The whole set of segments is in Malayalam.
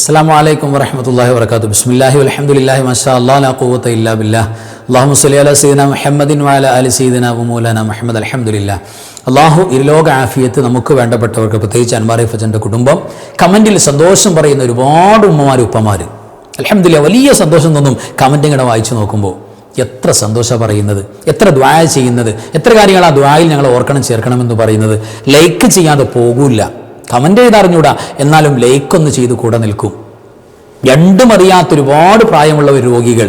അസ്സലാമു അലൈക്കും വറഹ്മത്തുള്ളാഹി വബറകാതുഹു. ബിസ്മില്ലാഹി വൽഹംദുലില്ലാഹി മാഷാ അല്ലാഹ് ലാ ഖുവത ഇല്ലാ ബില്ലാഹ്. അല്ലാഹുമ്മ സ്വല്ലി അലാ സയ്യിദിനാ മുഹമ്മദിൻ വഅലാ ആലി സയ്യിദിനാ വമൗലാനാ മുഹമ്മദ്. അൽഹംദുലില്ലാഹ്. അല്ലാഹു ഇരുലോക ആഫിയത്ത് നമുക്ക് വേണ്ടപ്പെട്ടവർക്ക്, പ്രത്യേകിച്ച് അൻവാർ ഫജന്റെ കുടുംബം, കമന്റിൽ സന്തോഷം പറയുന്ന ഒരുപാട് ഉമ്മമാർ ഉപ്പമാർ, അൽഹംദുലില്ലാഹ് വലിയ സന്തോഷം തോന്നും കമന്റ് ഇങ്ങനെ വായിച്ചു നോക്കുമ്പോൾ. എത്ര സന്തോഷം പറയുന്നത്, എത്ര ദുആ ചെയ്യുന്നത്, എത്ര കാര്യങ്ങൾ ആ ദുആയിൽ ഞങ്ങൾ ഓർക്കണം ചേർക്കണമെന്ന് പറയുന്നത്. ലൈക്ക് ചെയ്യാതെ പോകൂല, കമന്റ് ചെയ്തറിഞ്ഞൂടാ, എന്നാലും ലൈക്കൊന്ന് ചെയ്ത് കൂടെ നിൽക്കും. രണ്ടും അറിയാത്ത ഒരുപാട് പ്രായമുള്ള രോഗികൾ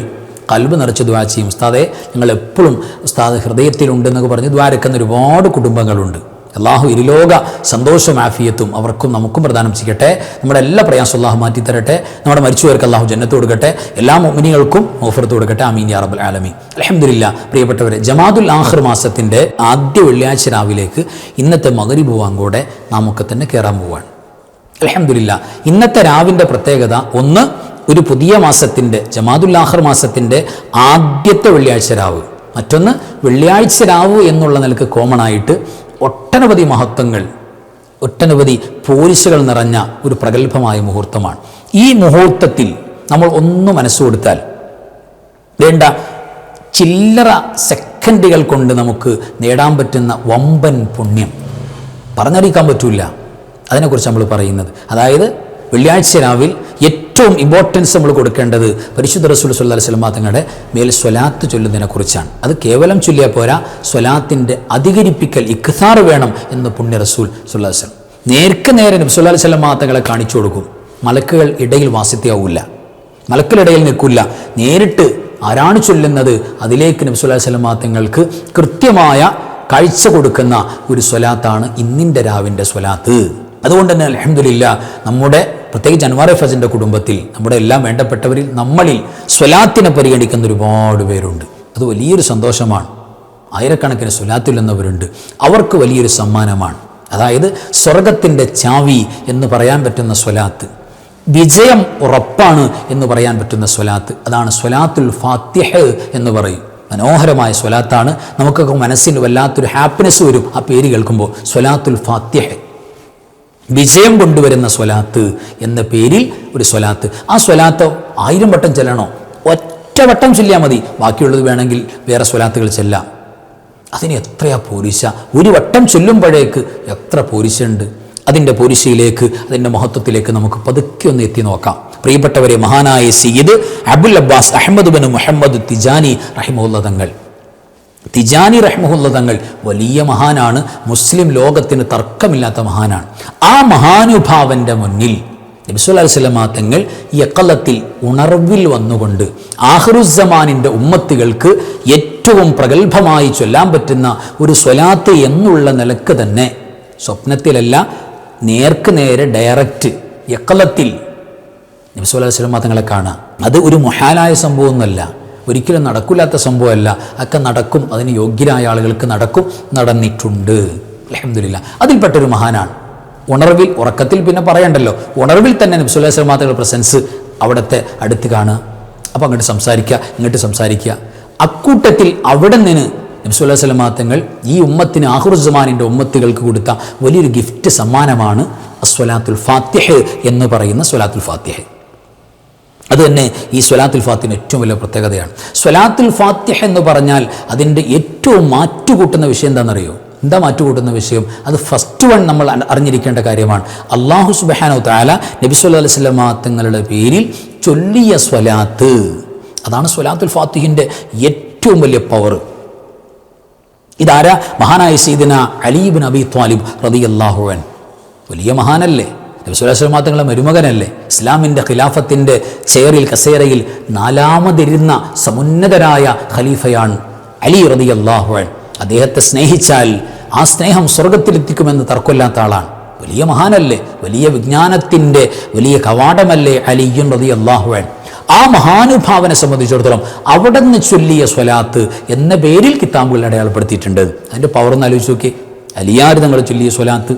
കൽബ് നിറച്ച് ദുആ ചെയ്യും. ഉസ്താദെ ഞങ്ങൾ എപ്പോഴും ഉസ്താദ് ഹൃദയത്തിലുണ്ടെന്നൊക്കെ പറഞ്ഞ് ദ്വാരക്കുന്ന ഒരുപാട് കുടുംബങ്ങളുണ്ട്. അല്ലാഹു ഇരുലോക സന്തോഷവും ആഫിയത്തും അവർക്കും നമുക്കും പ്രദാനം ചെയ്യട്ടെ. നമ്മുടെ എല്ലാ പ്രയാസം അല്ലാഹു മാറ്റിത്തരട്ടെ. നമ്മുടെ മരിച്ചുപോയവർക്ക് അല്ലാഹു ജന്നത്ത് കൊടുക്കട്ടെ. എല്ലാ മുഅ്മിനീങ്ങൾക്കും മഗ്ഫിറത്ത് കൊടുക്കട്ടെ. ആമീൻ യാ റബ്ബൽ ആലമീൻ. അൽഹംദുലില്ലാഹ്. പ്രിയപ്പെട്ടവരെ, ജമാദുൽ ആഖിർ മാസത്തിൻ്റെ ആദ്യ വെള്ളിയാഴ്ച രാവിലേക്ക് ഇന്നത്തെ മഗ്രിബ് വാങ്കോടെ നമുക്ക് തന്നെ കയറാൻ പോവാണ്. അൽഹംദുലില്ലാഹ്. ഇന്നത്തെ രാവിൻ്റെ പ്രത്യേകത ഒന്ന്, ഒരു പുതിയ മാസത്തിൻ്റെ ജമാദുൽ ആഖിർ മാസത്തിൻ്റെ ആദ്യത്തെ വെള്ളിയാഴ്ച രാവ്. മറ്റൊന്ന്, വെള്ളിയാഴ്ച രാവ് എന്നുള്ള നിലക്ക് കോമൺ ആയിട്ട് ഒട്ടനവധി മഹത്വങ്ങൾ, ഒട്ടനവധി പോലീസുകൾ നിറഞ്ഞ ഒരു പ്രഗത്ഭമായ മുഹൂർത്തമാണ്. ഈ മുഹൂർത്തത്തിൽ നമ്മൾ ഒന്ന് മനസ്സ് കൊടുത്താൽ വേണ്ട ചില്ലറ സെക്കൻഡുകൾ കൊണ്ട് നമുക്ക് നേടാൻ പറ്റുന്ന വമ്പൻ പുണ്യം പറഞ്ഞറിയിക്കാൻ പറ്റൂല. അതിനെക്കുറിച്ച് നമ്മൾ പറയുന്നത്, അതായത് വെള്ളിയാഴ്ച രാവിൽ ഏറ്റവും ഇമ്പോർട്ടൻസ് നമ്മൾ കൊടുക്കേണ്ടത് പരിശുദ്ധ റസൂൽ സ്വല്ലല്ലാഹു അലൈഹി വസല്ലം തങ്ങളുടെ മേൽ സ്വലാത്ത് ചൊല്ലുന്നതിനെ കുറിച്ചാണ്. അത് കേവലം ചൊല്ലിയാൽ പോരാ, സ്വലാത്തിൻ്റെ അധികരിപ്പിക്കൽ, ഇക്താർ വേണം എന്ന് പുണ്യ റസൂൽ സ്വല്ലല്ലാഹു അലൈഹി വസല്ലം നേർക്ക് നേരെ നബി സ്വല്ലല്ലാഹു അലൈഹി വസല്ലം തങ്ങളെ കാണിച്ചു കൊടുക്കും. മലക്കുകൾ ഇടയിൽ വാസിത്യാവില്ല, മലക്കുകളിടയിൽ നിൽക്കില്ല. നേരിട്ട് ആരാണ് ചൊല്ലുന്നത് അതിലേക്ക് നബി സ്വല്ലല്ലാഹു അലൈഹി വസല്ലം തങ്ങൾക്ക് കൃത്യമായ കാഴ്ച കൊടുക്കുന്ന ഒരു സ്വലാത്താണ് ഇന്നിൻ്റെ രാവിൻ്റെ സ്വലാത്ത്. അതുകൊണ്ട് തന്നെ അൽഹംദുലില്ലാഹ്, നമ്മുടെ പ്രത്യേകിച്ച് അൻവാർ ഫജന്റെ കുടുംബത്തിൽ, നമ്മുടെ എല്ലാം വേണ്ടപ്പെട്ടവരിൽ, നമ്മളിൽ സ്വലാത്തിനെ പരിഗണിക്കുന്ന ഒരുപാട് പേരുണ്ട്. അത് വലിയൊരു സന്തോഷമാണ്. ആയിരക്കണക്കിന് സ്വലാത്തിൽ എന്നവരുണ്ട്. അവർക്ക് വലിയൊരു സമ്മാനമാണ്. അതായത് സ്വർഗത്തിൻ്റെ ചാവി എന്ന് പറയാൻ പറ്റുന്ന സ്വലാത്ത്, വിജയം ഉറപ്പാണ് എന്ന് പറയാൻ പറ്റുന്ന സ്വലാത്ത്, അതാണ് സ്വലാത്തുൽ ഫാത്തിഹ എന്ന് പറയും. മനോഹരമായ സ്വലാത്താണ്. നമുക്കൊക്കെ മനസ്സിന് വല്ലാത്തൊരു ഹാപ്പിനെസ് വരും ആ പേര് കേൾക്കുമ്പോൾ. സ്വലാത്തുൽ ഫാത്തിഹ, വിജയം കൊണ്ടുവരുന്ന സ്വലാത്ത് എന്ന പേരിൽ ഒരു സ്വലാത്ത്. ആ സ്വലാത്ത് 1000 വട്ടം ചെല്ലണോ? ഒറ്റ വട്ടം ചൊല്ലിയാൽ മതി. ബാക്കിയുള്ളത് വേണമെങ്കിൽ വേറെ സ്വലാത്തുകൾ ചെല്ലാം. അതിന് എത്രയാ പോരിശ! ഒരു വട്ടം ചൊല്ലുമ്പോഴേക്ക് എത്ര പോരിശുണ്ട്. അതിൻ്റെ പോരിശയിലേക്ക്, അതിൻ്റെ മഹത്വത്തിലേക്ക് നമുക്ക് പതുക്കെ ഒന്ന് എത്തി നോക്കാം. പ്രിയപ്പെട്ടവരെ, മഹാനായ സയ്യിദ് അബുൽ അബ്ബാസ് അഹ്മദ് ബിൻ മുഹമ്മദ് തിജാനി റഹിമഹുല്ലാ തങ്ങൾ, തിജാനി റഹ്മഹുല്ലാ തങ്ങൾ വലിയ മഹാനാണ്. മുസ്ലിം ലോകത്തിന് തർക്കമില്ലാത്ത മഹാനാണ്. ആ മഹാനുഭാവന്റെ മുന്നിൽ നബി സല്ലല്ലാഹു അലൈഹി വസല്ലം തങ്ങൾ യഖലത്തിൽ, ഉണർവിൽ വന്നുകൊണ്ട് ആഖിറുസ്സമാനിൻ്റെ ഉമ്മത്തുകൾക്ക് ഏറ്റവും പ്രഗത്ഭമായി ചൊല്ലാൻ പറ്റുന്ന ഒരു സ്വലാത്ത് എന്നുള്ള നിലക്ക് തന്നെ, സ്വപ്നത്തിലല്ല, നേർക്ക് നേരെ ഡയറക്റ്റ് യഖലത്തിൽ നബി സല്ലല്ലാഹു അലൈഹി വസല്ലം തങ്ങളെ കാണാം. അത് ഒരു മുഹാലായ സംഭവമൊന്നുമല്ല, ഒരിക്കലും നടക്കില്ലാത്ത സംഭവമല്ല. ഒക്കെ നടക്കും. അതിന് യോഗ്യരായ ആളുകൾക്ക് നടക്കും, നടന്നിട്ടുണ്ട്. അൽഹംദുലില്ലാഹ്. അതിൽപ്പെട്ടൊരു മഹാനാണ്. ഉണർവിൽ, ഉറക്കത്തിൽ പിന്നെ പറയണ്ടല്ലോ, ഉണർവിൽ തന്നെ നബി സല്ലല്ലാഹു അലൈഹി വസല്ലം തങ്ങളുടെ പ്രസൻസ് അവിടുത്തെ അടുത്ത് കാണുക. അപ്പോൾ അങ്ങോട്ട് സംസാരിക്കുക, ഇങ്ങോട്ട് സംസാരിക്കുക. അക്കൂട്ടത്തിൽ അവിടെ നിന്ന് നബി സല്ലല്ലാഹു അലൈഹി വസല്ലം തങ്ങൾ ഈ ഉമ്മത്തിന്, ആഖിറുസ്സമാനിൻ്റെ ഉമ്മത്തുകൾക്ക് കൊടുത്ത വലിയൊരു ഗിഫ്റ്റ്, സമ്മാനമാണ് അസ്വലാത്തുൽ ഫാത്തിഹ എന്ന് പറയുന്ന സ്വലാത്തുൽ ഫാത്തിഹ. അത് തന്നെ ഈ സ്വലാത്തുൽ ഫാത്തിഹയുടെ ഏറ്റവും വലിയ പ്രത്യേകതയാണ്. സ്വലാത്തുൽ ഫാത്തിഹ എന്ന് പറഞ്ഞാൽ അതിൻ്റെ ഏറ്റവും മാറ്റുകൂട്ടുന്ന വിഷയം എന്താണെന്നറിയോ? എന്താ മാറ്റുകൂട്ടുന്ന വിഷയം? അത് ഫസ്റ്റ് വൺ നമ്മൾ അറിഞ്ഞിരിക്കേണ്ട കാര്യമാണ്. അല്ലാഹു സുബ്ഹാനഹു വ തആല നബി സല്ലല്ലാഹു അലൈഹി വസല്ലം തങ്ങളുടെ പേരിൽ ചൊല്ലിയ സ്വലാത്ത്, അതാണ് സ്വലാത്തുൽ ഫാത്തിഹിൻ്റെ ഏറ്റവും വലിയ പവർ. ഇതാരാ? മഹാനായ സയ്യിദുനാ അലി ഇബ്നു അബീ ത്വാലിബ് റളിയല്ലാഹു അൻഹു. വലിയ മഹാനല്ലേ? നബി സല്ലല്ലാഹു അലൈഹി വസല്ലം തങ്ങളുടെ മരുമകനല്ലേ? ഇസ്ലാമിൻ്റെ ഖിലാഫത്തിൻ്റെ ചെയറിൽ, കസേരയിൽ 4മതിരുന്ന സമുന്നതരായ ഖലീഫയാണ് അലി റളിയല്ലാഹു അൻഹു. അദ്ദേഹത്തെ സ്നേഹിച്ചാൽ ആ സ്നേഹം സ്വർഗത്തിലെത്തിക്കുമെന്ന് തർക്കമില്ലാത്ത ആളാണ്. വലിയ മഹാനല്ലേ? വലിയ വിജ്ഞാനത്തിൻ്റെ വലിയ കവാടമല്ലേ അലിയുൻ റളിയല്ലാഹു അൻഹു? ആ മഹാനുഭാവനെ സംബന്ധിച്ചിടത്തോളം അവിടെ നിന്ന് ചൊല്ലിയ സ്വലാത്ത് എന്ന പേരിൽ കിതാബുകളിൽ അടയാളപ്പെടുത്തിയിട്ടുണ്ട്. അതിൻ്റെ പവർ ഒന്ന് ആലോചിച്ച് നോക്കി. അലിയാർ തങ്ങൾ ചൊല്ലിയ സ്വലാത്ത്,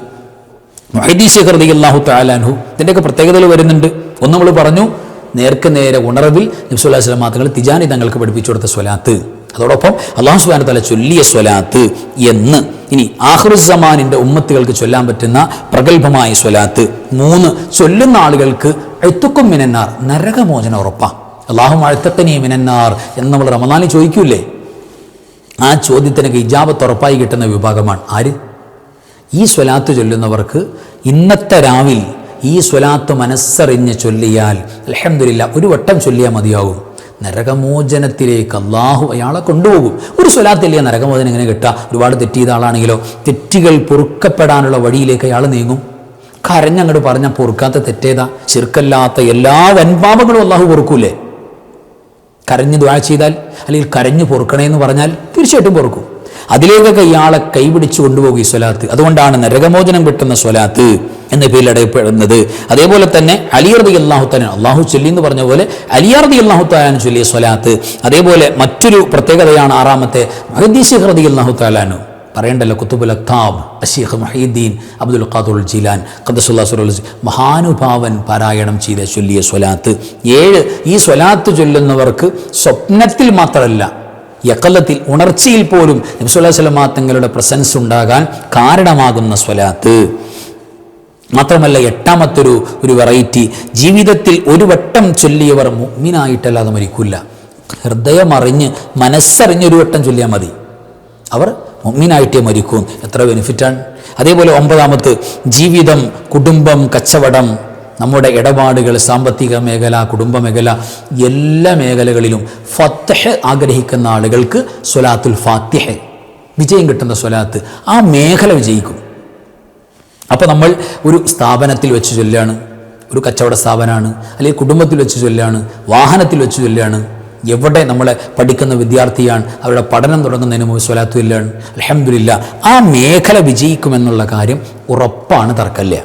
മുഹയ്യിദ്ദീൻ ശൈഖ് റളിയല്ലാഹു തആല അൻഹു, ഇതിൻ്റെയൊക്കെ പ്രത്യേകതകൾ വരുന്നുണ്ട്. ഒന്ന് നമ്മൾ പറഞ്ഞു, നേർക്ക് നേരെ ഉണർവിൽ നബി സല്ലല്ലാഹു അലൈഹി വസല്ലം തങ്ങൾ തിജാനി തങ്ങൾക്ക് പഠിപ്പിച്ചു കൊടുത്ത സ്വലാത്ത്, അതോടൊപ്പം അല്ലാഹു സുബ്ഹാനഹു വ തആല ചൊല്ലിയ സ്വലാത്ത് എന്ന് ഇനി ആഖിറുസ്സമാനിൻ്റെ ഉമ്മത്തുകൾക്ക് ചൊല്ലാൻ പറ്റുന്ന പ്രഗത്ഭമായ സ്വലാത്ത് 3 ചൊല്ലുന്ന ആളുകൾക്ക് ഇത്ഖും മിനന്നാർ, നരകമോചനം ഉറപ്പാ. അല്ലാഹുമ്മ അഅ്തിഖ്നി മിനന്നാർ എന്ന് നമ്മൾ റമദാനിൽ ചോദിക്കൂലേ, ആ ചോദ്യത്തിനൊക്കെ ഇജാബത്ത് ഉറപ്പായി കിട്ടുന്ന വിഭാഗമാണ് ആര്? ഈ സ്വലാത്ത് ചൊല്ലുന്നവർക്ക് ഇന്നത്തെ രാവിൽ ഈ സ്വലാത്ത് മനസ്സറിഞ്ഞ് ചൊല്ലിയാൽ അൽഹംദുലില്ലാ ഒരു വട്ടം ചൊല്ലിയാൽ മതിയാവും, നരകമോചനത്തിലേക്ക് അള്ളാഹു അയാളെ കൊണ്ടുപോകും. ഒരു സ്വലാത്തില്ല നരകമോചനം എങ്ങനെ കിട്ടുക? ഒരുപാട് തെറ്റ് ചെയ്ത ആളാണെങ്കിലോ തെറ്റുകൾ പൊറുക്കപ്പെടാനുള്ള വഴിയിലേക്ക് അയാൾ നീങ്ങും. കരഞ്ഞങ്ങോട്ട് പറഞ്ഞാൽ പൊറുക്കാത്ത തെറ്റേതാ? ശിർക്കല്ലാത്ത എല്ലാ വൻപാപങ്ങളും അള്ളാഹു പൊറുക്കൂലേ? കരഞ്ഞ് ദുആ ചെയ്താൽ, അല്ലെങ്കിൽ കരഞ്ഞ് പൊറുക്കണേന്ന് പറഞ്ഞാൽ തീർച്ചയായിട്ടും പൊറുക്കും. അതിലേക്കൊക്കെ ഇയാളെ കൈപിടിച്ചു കൊണ്ടുപോകും ഈ സ്വലാത്ത്. അതുകൊണ്ടാണ് നരകമോചനം കിട്ടുന്ന സ്വലാത്ത് എന്ന പേരിൽ അറിയപ്പെടുന്നത്. അതേപോലെ തന്നെ അലി റളിയല്ലാഹു തആല, അള്ളാഹു ചൊല്ലി എന്ന് പറഞ്ഞ പോലെ അലി റളിയല്ലാഹു തആല ചൊല്ലിയ സ്വലാത്ത്. അതേപോലെ മറ്റൊരു പ്രത്യേകതയാണ് 6-മത്തെ മുഹദ്ദിസ് ശൈഖ് റളിയല്ലാഹു തആല പറയണ്ടല്ലോ, കുത്തുബുൽ അക്താബ് ശൈഖ് മുഹീദ്ദീൻ അബ്ദുൽ ഖാദിർ ജീലാൻ ഖദ്ദസുല്ലാഹു സിറഹു മഹാനുഭാവൻ പാരായണം ചെയ്ത ചൊല്ലിയ സ്വലാത്ത്. 7 ഈ സ്വലാത്ത് ചൊല്ലുന്നവർക്ക് സ്വപ്നത്തിൽ മാത്രമല്ല യഖലത്തിൽ ഉണർച്ചയിൽ പോലും നബി സല്ലല്ലാഹു അലൈഹി വസല്ലം തങ്ങളുടെ പ്രസൻസ് ഉണ്ടാകാൻ കാരണമാകുന്ന സ്വലാത്ത്. മാത്രമല്ല 8-മത്തെ ഒരു വെറൈറ്റി, ജീവിതത്തിൽ ഒരു വട്ടം ചൊല്ലിയവർ മുഅ്മിനായിട്ടല്ലാതെ മരിക്കില്ല. ഹൃദയമറിഞ്ഞ് മനസ്സറിഞ്ഞൊരു വട്ടം ചൊല്ലിയാൽ മതി, അവർ മുഅ്മിനായിട്ടേ മരിക്കും. എത്ര ബെനിഫിറ്റാണ്. അതേപോലെ 9-മത്തെ ജീവിതം, കുടുംബം, കച്ചവടം, നമ്മുടെ ഇടപാടുകൾ, സാമ്പത്തിക മേഖല, കുടുംബ മേഖല, എല്ലാ മേഖലകളിലും ഫത്ഹ് ആഗ്രഹിക്കുന്ന ആളുകൾക്ക് സ്വലാത്തുൽ ഫാത്തിഹ വിജയം കിട്ടുന്ന സ്വലാത്ത്, ആ മേഖല വിജയിക്കും. അപ്പോൾ നമ്മൾ ഒരു സ്ഥാപനത്തിൽ വെച്ച് ചൊല്ലാണ്, ഒരു കച്ചവട സ്ഥാപനമാണ്, അല്ലെങ്കിൽ കുടുംബത്തിൽ വെച്ച് ചൊല്ലാണ്, വാഹനത്തിൽ വെച്ച് ചൊല്ലാണ്, എവിടെ നമ്മളെ പഠിക്കുന്ന വിദ്യാർത്ഥിയാണ്, അവരുടെ പഠനം തുടങ്ങുന്നതിന് മുമ്പ് സ്വലാത്തു ചൊല്ലാണ്, അൽഹംദുലില്ലാ ആ മേഖല വിജയിക്കുമെന്നുള്ള കാര്യം ഉറപ്പാണ്, തർക്കമില്ല.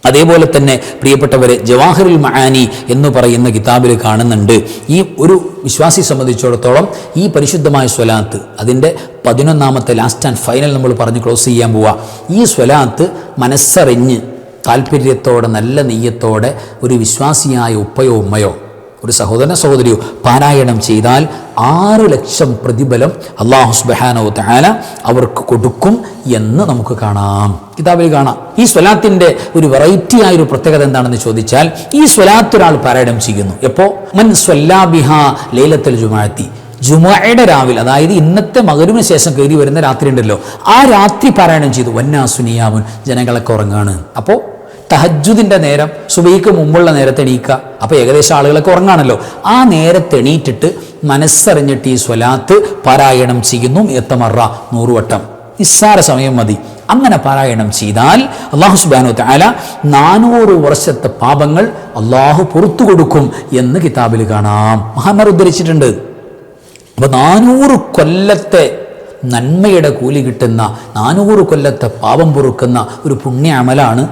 അതേപോലെ തന്നെ പ്രിയപ്പെട്ടവരെ, ജവാഹിറുൽ മആനി എന്ന് പറയുന്ന കിതാബിൽ കാണുന്നുണ്ട്, ഈ ഒരു വിശ്വാസി സംബന്ധിച്ചിടത്തോളം ഈ പരിശുദ്ധമായ സ്വലാത്ത്, അതിൻ്റെ 11-മത്തെ ലാസ്റ്റ് ആൻഡ് ഫൈനൽ നമ്മൾ പറഞ്ഞ് ക്ലോസ് ചെയ്യാൻ പോവുക. ഈ സ്വലാത്ത് മനസ്സറിഞ്ഞ് താല്പര്യത്തോടെ നല്ല നെയ്യത്തോടെ ഒരു വിശ്വാസിയായ ഉപ്പയോ ഉമ്മയോ ഒരു സഹോദരനോ സഹോദരിയോ പാരായണം ചെയ്താൽ 6 ലക്ഷം പ്രതിഫലം അല്ലാഹു സുബ്ഹാനഹു വ തആല അവർക്ക് കൊടുക്കും എന്ന് നമുക്ക് കാണാം, കിതാബിൽ കാണാം. ഈ സ്വലാത്തിൻ്റെ ഒരു വെറൈറ്റി ആയ ഒരു പ്രത്യേകത എന്താണെന്ന് ചോദിച്ചാൽ, ഈ സ്വലാത്ത് ഒരാൾ പാരായണം ചെയ്യുന്നു എപ്പോൾ? മൻ സ്വല്ലാ ബിഹാ ലൈലത്തുൽ ജുമുഅത്തി, ജുമുഅയുടെ രാവിലെ, അതായത് ഇന്നത്തെ മഗ്‌രിബിന് ശേഷം കയറി വരുന്ന രാത്രി ഉണ്ടല്ലോ, ആ രാത്രി പാരായണം ചെയ്തു. വന്നാസു നിയാമുൻ, ജനങ്ങളൊക്കെ ഉറങ്ങാണ്. അപ്പോൾ തഹജ്ജുദിൻ്റെ നേരം, സുബഹിക്ക് മുമ്പുള്ള നേരത്തെ എണീക്കുക. അപ്പോൾ ഏകദേശം ആളുകളൊക്കെ ഉറങ്ങാണല്ലോ, ആ നേരത്തെ എണീറ്റിട്ട് മനസ്സറിഞ്ഞിട്ട് ഈ സ്വലാത്ത് പാരായണം ചെയ്യുന്നു. എത്തമറ 100 വട്ടം, നിസ്സാര സമയം മതി. അങ്ങനെ പാരായണം ചെയ്താൽ അല്ലാഹു സുബ്ഹാനഹു വ തആല 400 വർഷത്തെ പാപങ്ങൾ അല്ലാഹു പുറത്തു കൊടുക്കും എന്ന് കിതാബിൽ കാണാം, മഹാന്മാർ ഉദ്ധരിച്ചിട്ടുണ്ട്. അപ്പോൾ 400 കൊല്ലത്തെ നന്മയുടെ കൂലി കിട്ടുന്ന, 400 കൊല്ലത്തെ പാപം പൊറുക്കുന്ന ഒരു പുണ്യ അമലാണ്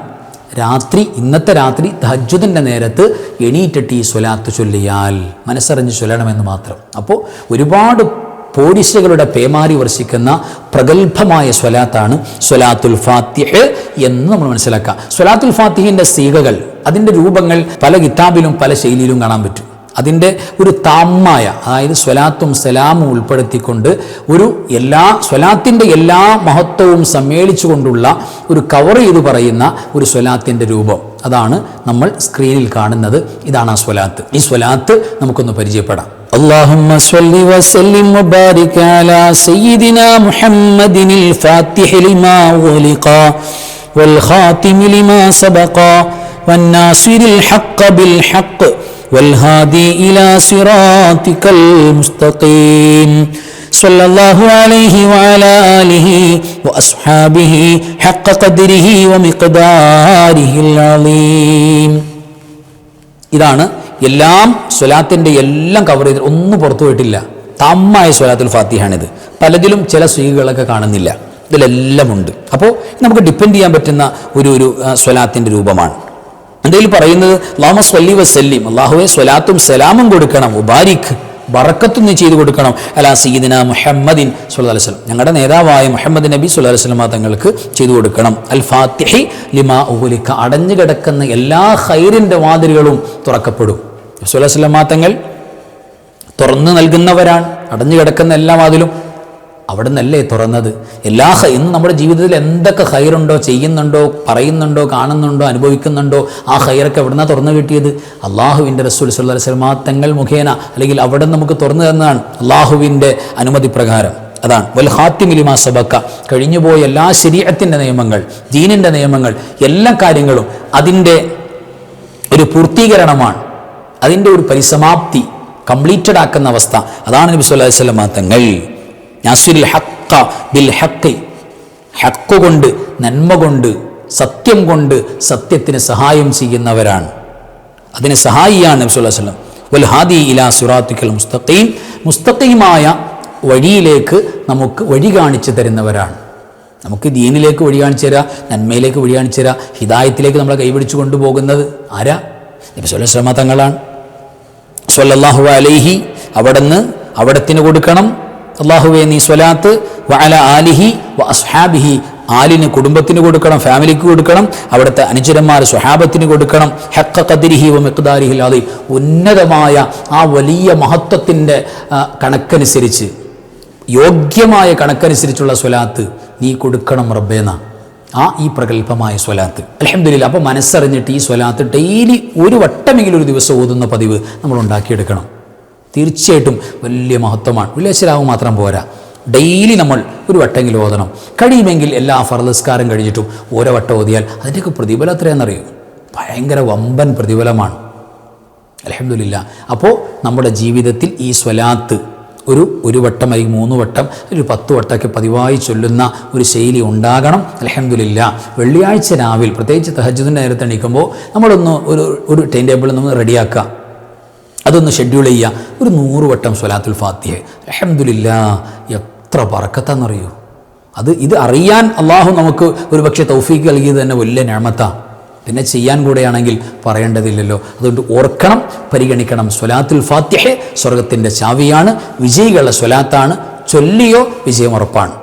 രാത്രി, ഇന്നത്തെ രാത്രി തഹജ്ജുദിൻ്റെ നേരത്ത് എണീറ്റിട്ട് ഈ സ്വലാത്ത് ചൊല്ലിയാൽ. മനസ്സറിഞ്ഞ് ചൊല്ലണമെന്ന് മാത്രം. അപ്പോൾ ഒരുപാട് പോരിശകളുടെ പേമാരി വർഷിക്കുന്ന പ്രഗത്ഭമായ സ്വലാത്താണ് സ്വലാത്തുൽ ഫാത്തിഹ് എന്ന് നമ്മൾ മനസ്സിലാക്കുക. സ്വലാത്തുൽ ഫാത്തിഹിൻ്റെ സീഗകൾ, അതിൻ്റെ രൂപങ്ങൾ പല കിതാബിലും പല ശൈലിയിലും കാണാൻ പറ്റും. അതിൻ്റെ ഒരു താമായ, അതായത് സ്വലാത്തും സലാമും ഉൾപ്പെടുത്തിക്കൊണ്ട് ഒരു സ്വലാത്തിൻ്റെ എല്ലാ മഹത്വവും സമ്മേളിച്ചുകൊണ്ടുള്ള ഒരു കവർ ചെയ്ത് പറയുന്ന ഒരു സ്വലാത്തിൻ്റെ രൂപം, അതാണ് നമ്മൾ സ്ക്രീനിൽ കാണുന്നത്. ഇതാണ് ആ സ്വലാത്ത്. ഈ സ്വലാത്ത് നമുക്കൊന്ന് പരിചയപ്പെടാം. اللهم صل وسلم وبارك على سيدنا محمد الفاتح لما أغلق والخاتم لما سبق والناصر الحق بالحق والهادي إلى صراطك المستقيم صلى الله عليه وعلى آله وأصحابه حق قدره ومقداره العظيم. ഇതാണ് എല്ലാം സ്വലാത്തിൻ്റെ എല്ലാം കവർ ചെയ്ത് ഒന്നും പുറത്തു പോയിട്ടില്ല. താമായ സ്വലാത്തുൽ ഫാത്തിഹാണിത്. പലതിലും ചില സ്ത്രീകളൊക്കെ കാണുന്നില്ല, ഇതിലെല്ലാം ഉണ്ട്. അപ്പോൾ നമുക്ക് ഡിപ്പെൻഡ് ചെയ്യാൻ പറ്റുന്ന ഒരു സ്വലാത്തിൻ്റെ രൂപമാണ്. എന്തെങ്കിലും പറയുന്നത് അല്ലാഹുമ്മ സ്വല്ലി വസല്ലിം, അല്ലാഹുവേ സ്വലാത്തും സലാമും കൊടുക്കണം, ഉബാരിക് ബറക്കത്തും നീ ചെയ്തു കൊടുക്കണം, അലാ സയ്യിദിന മുഹമ്മദിൻ സ്വല്ലല്ലാഹു അലൈഹി വസല്ലം, ഞങ്ങളുടെ നേതാവായ മുഹമ്മദ് നബി സ്വല്ലല്ലാഹു അലൈഹി വസല്ലം തങ്ങൾക്ക് ചെയ്തു കൊടുക്കണം. അൽ ഫാത്തിഹി ലിമാ ഉഗ്ലിക, അടഞ്ഞു കിടക്കുന്ന എല്ലാ ഖൈറിൻ്റെ വാതിലുകളും തുറക്കപ്പെടും. സ്വല്ലല്ലാഹു അലൈഹി വസല്ലം തങ്ങൾ തുറന്നു നൽകുന്നവരാണ്. അടഞ്ഞു കിടക്കുന്ന എല്ലാ വാതിലും അവിടെ നിന്നല്ലേ തുറന്നത്. ഇന്ന് നമ്മുടെ ജീവിതത്തിൽ എന്തൊക്കെ ഖൈറുണ്ടോ, ചെയ്യുന്നുണ്ടോ, പറയുന്നുണ്ടോ, കാണുന്നുണ്ടോ, അനുഭവിക്കുന്നുണ്ടോ, ആ ഖൈറൊക്കെ എവിടുന്നാണ് തുറന്നു കിട്ടിയത്? അള്ളാഹുവിൻ്റെ റസൂൽ സല്ലല്ലാഹു അലൈഹി വസല്ലം തങ്ങൾ മുഖേന, അല്ലെങ്കിൽ അവിടെ നമുക്ക് തുറന്നു തന്നതാണ് അള്ളാഹുവിൻ്റെ അനുമതി പ്രകാരം. അതാണ് വൽ ഖാത്തിമി ലിമാ സബക, കഴിഞ്ഞുപോയ എല്ലാ ശരീഅത്തിൻ്റെ നിയമങ്ങൾ, ദീനിൻ്റെ നിയമങ്ങൾ, എല്ലാ കാര്യങ്ങളും അതിൻ്റെ ഒരു പൂർത്തീകരണമാണ്, അതിൻ്റെ ഒരു പരിസമാപ്തി, കംപ്ലീറ്റഡ് ആക്കുന്ന അവസ്ഥ. അതാണ് നബി സല്ലല്ലാഹു അലൈഹി വസല്ലം തങ്ങൾ നാസിറുൽ ഹഖ്ഖ ബിൽ ഹഖ്, ഹഖ് കൊണ്ട്, നന്മ കൊണ്ട്, സത്യം കൊണ്ട് സത്യത്തിന് സഹായം ചെയ്യുന്നവരാണ്. അതിന് സഹായിയാണ് നബി സല്ലല്ലാഹു അലൈഹി വസല്ലം. വൽ ഹാദി ഇലാ സിറാത്തിക്കൽ മുസ്തഖീം, മുസ്തഖീമായ വഴിയിലേക്ക് നമുക്ക് വഴി കാണിച്ചു തരുന്നവരാണ്. നമുക്ക് ദീനിലേക്ക് വഴി കാണിച്ചു തരാ, നന്മയിലേക്ക് വഴി കാണിച്ചു തരാ, ഹിദായത്തിലേക്ക് നമ്മളെ കൈപിടിച്ചു കൊണ്ടുപോകുന്നത് ആരാ? നബി സല്ലല്ലാഹു അലൈഹി വസല്ലം തങ്ങളാണ്. സ്വല്ലല്ലാഹു അലൈഹി, അവിടത്തിന് കൊടുക്കണം. അല്ലാഹുവേ നീ സ്വലാത്ത്, വഅല ആലിഹി വ അസ്ഹാബിഹി, ആലിന് കുടുംബത്തിന് കൊടുക്കണം, ഫാമിലിക്ക് കൊടുക്കണം, അവിടുത്തെ അനുചരന്മാർ സ്വഹാബത്തിന് കൊടുക്കണം. ഹഖ്ഖ ഖദ്രിഹി വ മിഖ്ദാരിഹിൽ അദീം, ഉന്നതമായ ആ വലിയ മഹത്വത്തിൻ്റെ കണക്കനുസരിച്ച്, യോഗ്യമായ കണക്കനുസരിച്ചുള്ള സ്വലാത്ത് നീ കൊടുക്കണം റബ്ബേന. ഈ പ്രഗൽഭമായ സ്വലാത്ത് അൽഹംദുലില്ലാ. അപ്പോൾ മനസ്സറിഞ്ഞിട്ട് ഈ സ്വലാത്ത് ഡെയിലി ഒരു വട്ടമെങ്കിലും ഒരു ദിവസം ഓതുന്ന പതിവ് നമ്മൾ ഉണ്ടാക്കിയെടുക്കണം. തീർച്ചയായിട്ടും വലിയ മഹത്വമാണ്. വെള്ളിയാഴ്ച മാത്രം പോരാ, ഡെയിലി നമ്മൾ ഒരു വട്ടെങ്കിലും ഓതണം. കഴിയുമെങ്കിൽ എല്ലാ ഫർദസ്കാരം കഴിഞ്ഞിട്ടും ഓരോ വട്ടം ഓതിയാൽ അതിൻ്റെയൊക്കെ പ്രതിഫലം എത്രയാണെന്നറിയും? ഭയങ്കര വമ്പൻ പ്രതിഫലമാണ്. അൽഹംദുലില്ലാ. അപ്പോൾ നമ്മുടെ ജീവിതത്തിൽ ഈ സ്വലാത്ത് ഒരു വട്ടം അല്ലെങ്കിൽ 3 വട്ടം, ഒരു 10 വട്ടമൊക്കെ പതിവായി ചൊല്ലുന്ന ഒരു ശൈലി ഉണ്ടാകണം. അൽഹംദുലില്ലാ. വെള്ളിയാഴ്ച രാവിലെ പ്രത്യേകിച്ച് തഹജ്ജുദിൻ്റെ നേരത്തെ എണീക്കുമ്പോൾ നമ്മളൊന്ന് ഒരു ടൈം ടേബിൾ നമ്മൾ റെഡിയാക്കുക, അതൊന്ന് ഷെഡ്യൂൾ ചെയ്യുക. ഒരു 100 വട്ടം സ്വലാത്തുൽ ഫാത്തിഹ. അൽഹംദുലില്ലാ, എത്ര ബറക്കത്താണെന്നറിയോ? ഇത് അറിയാൻ അള്ളാഹു നമുക്ക് ഒരു പക്ഷേ തൗഫീക്ക് നൽകിയത് തന്നെ വലിയ നിഅമത്താണ്. പിന്നെ ചെയ്യാൻ കൂടെയാണെങ്കിൽ പറയേണ്ടതില്ലല്ലോ. അതുകൊണ്ട് ഓർക്കണം, പരിഗണിക്കണം. സ്വലാത്തുൽ ഫാത്തിഹ സ്വർഗത്തിൻ്റെ ചാവിയാണ്, വിജയികളുടെ സ്വലാത്താണ്. ചൊല്ലിയോ വിജയം ഉറപ്പാണ്.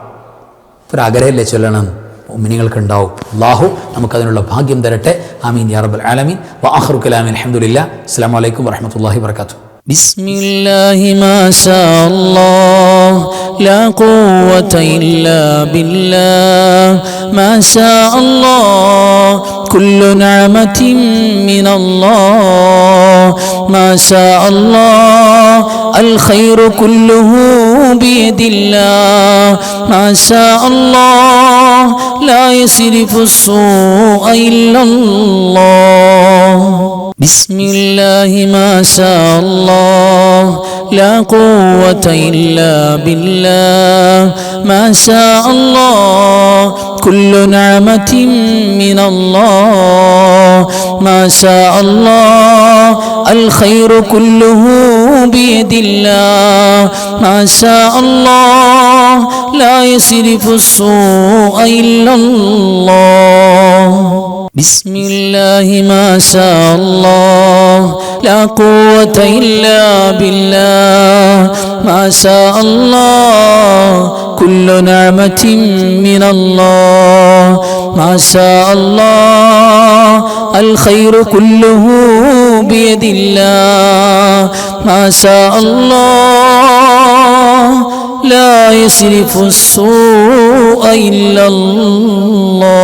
ഒരാഗ്രഹമല്ലേ ചൊല്ലണം, മുഅ്മിനീങ്ങൾക്കുണ്ടാവും. അല്ലാഹു നമുക്കതിനുള്ള ഭാഗ്യം തരട്ടെ. ആമീൻ യാ റബ്ബൽ ആലമീൻ. വആഖിറു കലാമി അൽഹംദുലില്ലാ. അസ്സലാമു അലൈക്കും വറഹ്മത്തുള്ളാഹി വബറകാതുഹു. ബിസ്മില്ലാഹി മാ ശാ അല്ലാഹ് ലാ ഖുവത ഇല്ലാ ബില്ലാഹ് മാ ശാ അല്ലാഹ് കുല്ലു നിഅമതിൻ മിനല്ലാഹ് മാ ശാ അല്ലാഹ് അൽ ഖൈറു കുല്ലുഹു ബിയദില്ലാഹ് മാ ശാ അല്ലാഹ് ലാ യസ്രിഫു السوء إلا الله بسم الله ما شاء الله لا قوة إلا بالله ما شاء الله كل نعمة من الله ما شاء الله الخير كله بيد الله ما شاء الله لا يصرف السوء إلا الله بسم الله ما شاء الله لا قوة إلا بالله ما شاء الله كل نعمة من الله ما شاء الله الخير كله بيد الله ما شاء الله لا يصرف السوء إلا الله